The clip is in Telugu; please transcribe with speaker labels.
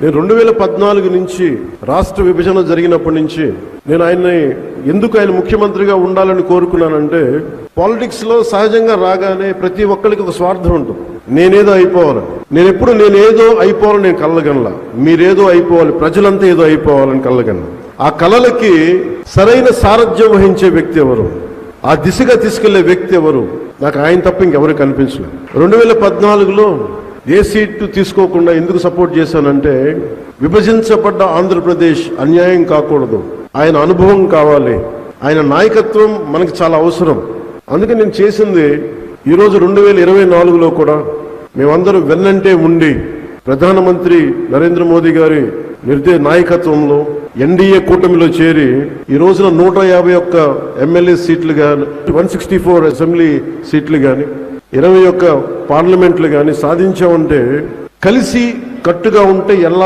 Speaker 1: నేను 2014 నుంచి రాష్ట్ర విభజన జరిగినప్పటి నుంచి నేను ఆయన ముఖ్యమంత్రిగా ఉండాలని కోరుకున్నానంటే, పాలిటిక్స్ లో సహజంగా రాగానే ప్రతి ఒక్కరికి ఒక స్వార్థం ఉంటుంది. నేనేదో అయిపోవాలని నేను కలగనలా. మీరేదో అయిపోవాలి, ప్రజలంతా ఏదో అయిపోవాలని కలగనలా. ఆ కలలకి సరైన సారథ్యం వహించే వ్యక్తి ఎవరు, ఆ దిశగా తీసుకెళ్లే వ్యక్తి ఎవరు, నాకు ఆయన తప్ప ఇంకెవరు కనిపించలేదు. 2014లో ఏ సీటు తీసుకోకుండా ఎందుకు సపోర్ట్ చేశానంటే, విభజించబడ్డ ఆంధ్రప్రదేశ్ అన్యాయం కాకూడదు, ఆయన అనుభవం కావాలి, ఆయన నాయకత్వం మనకు చాలా అవసరం. అందుకే నేను చేసింది ఈరోజు 2024లో కూడా మేమందరం వెన్నంటే ఉండి ప్రధానమంత్రి నరేంద్ర మోదీ గారి నాయకత్వంలో ఎన్డీఏ కూటమిలో చేరి ఈ రోజున 151 ఎమ్మెల్యే సీట్లు కానీ, 164 అసెంబ్లీ సీట్లు కానీ, 21 పార్లమెంట్లు కానీ సాధించామంటే కలిసి కట్టుగా ఉంటే ఎలా